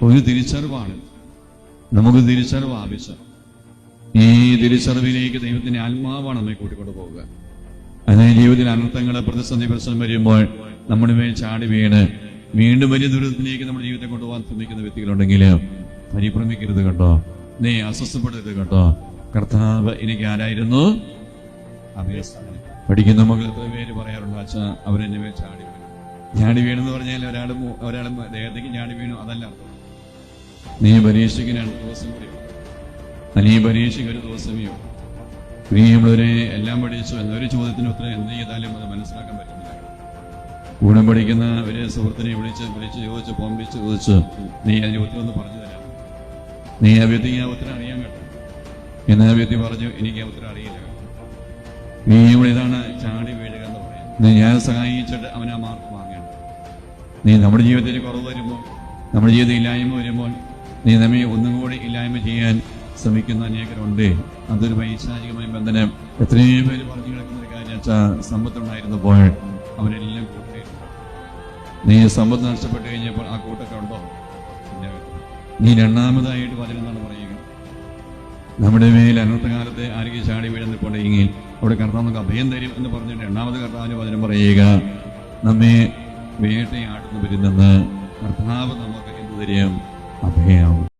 ഒരു തിരിച്ചറിവാണ്, നമുക്ക് തിരിച്ചറിവ് ആവശ്യം. ഈ തിരിച്ചറിവിലേക്ക് ദൈവത്തിന്റെ ആത്മാവാണ് നമ്മെ കൂട്ടിക്കൊണ്ട് പോവുക. അതിന് ജീവിതത്തിൽ അനർത്ഥങ്ങളെ പ്രതിസന്ധി പ്രശ്നം വരുമ്പോൾ നമ്മുടെ മേൽ ചാടി വീണ് വീണ്ടും വലിയ ദുരിതത്തിലേക്ക് നമ്മുടെ ജീവിതത്തെ കൊണ്ടുപോകാൻ ശ്രമിക്കുന്ന വ്യക്തികളുണ്ടെങ്കിൽ പരിഭ്രമിക്കരുത് കേട്ടോ, നീ അസ്വസ്ഥപ്പെടരുത് കേട്ടോ. കർത്താവ് എനിക്ക് ആരായിരുന്നു? പഠിക്കുന്ന മകൾ എത്ര പേര് പറയാറുണ്ട്, അച്ഛാ അവരെന്നെ മേൽ ചാടി വീണു. ചാടി വീണെന്ന് പറഞ്ഞാൽ ഒരാളും ദേഹത്തേക്ക് ചാടി വീണു അതല്ല. നീ പരീക്ഷയ്ക്ക് 2 ദിവസം കൂടി, നീ പരീക്ഷയ്ക്ക് 1 ദിവസമേ ഉള്ളൂ. പ്രിയമുള്ളവരെ, എല്ലാം പഠിച്ചു എന്നൊരു ചോദ്യത്തിന് ഉത്തരം എന്ത് ചെയ്താലും അത് മനസ്സിലാക്കാൻ പറ്റുന്നില്ല. കൂടെ പഠിക്കുന്ന ഒരു സുഹൃത്തിനെ വിളിച്ച് ചോദിച്ച് ഫോൺ വിളിച്ച് ചോദിച്ച് നീ അതിന് ഉത്തരം ഒന്ന് പറഞ്ഞു തരാം. നീ ആ വ്യക്തിക്ക് ആ ഉത്തരം അറിയാൻ കേട്ടോ എന്ന് ആ വ്യക്തി പറഞ്ഞു, എനിക്ക് ആ ഉത്തരം അറിയില്ല. നീ ഇവിടെ ഇതാണ് ചാടി വീഴുക എന്ന് പറയുന്നത്. ഞാൻ സഹായിച്ചിട്ട് അവൻ ആ മാർക്ക് വാങ്ങണം. നീ നമ്മുടെ ജീവിതത്തിൽ കുറവ് വരുമ്പോൾ, നമ്മുടെ ജീവിതത്തിൽ ഇല്ലായ്മ വരുമ്പോൾ നീ നമ്മെ ഒന്നും കൂടി ഇല്ലായ്മ ചെയ്യാൻ ശ്രമിക്കുന്ന അനേകരുണ്ട്. അതൊരു പൈശാചികമായ ബന്ധനം. എത്രയും പേര് പറഞ്ഞു കിടക്കുന്ന ഒരു കാര്യം വെച്ചാൽ സമ്പത്തുണ്ടായിരുന്നപ്പോൾ അവരെല്ലാം കൂട്ടായിരുന്നു. നീ സമ്പത്ത് നഷ്ടപ്പെട്ടു കഴിഞ്ഞപ്പോൾ ആ കൂട്ടൊക്കെ ഉണ്ടോ? നീ രണ്ടാമതായിട്ട് വചനെന്നാണ് പറയുക, നമ്മുടെ മേൽ അനർത്ഥകാലത്തെ ആരെങ്കിലും ചാടി വീഴുന്നിപ്പോണ്ടെങ്കിൽ അവിടെ കർത്താവ് നമുക്ക് അഭയം തരും എന്ന് പറഞ്ഞിട്ട് രണ്ടാമത് കർത്താവിന് വചനം പറയുക, നമ്മെ വേട്ടയാടുന്നവരിൽ നിന്ന് കർത്താവ് നമുക്ക് എന്ത് തരും? അഭയം.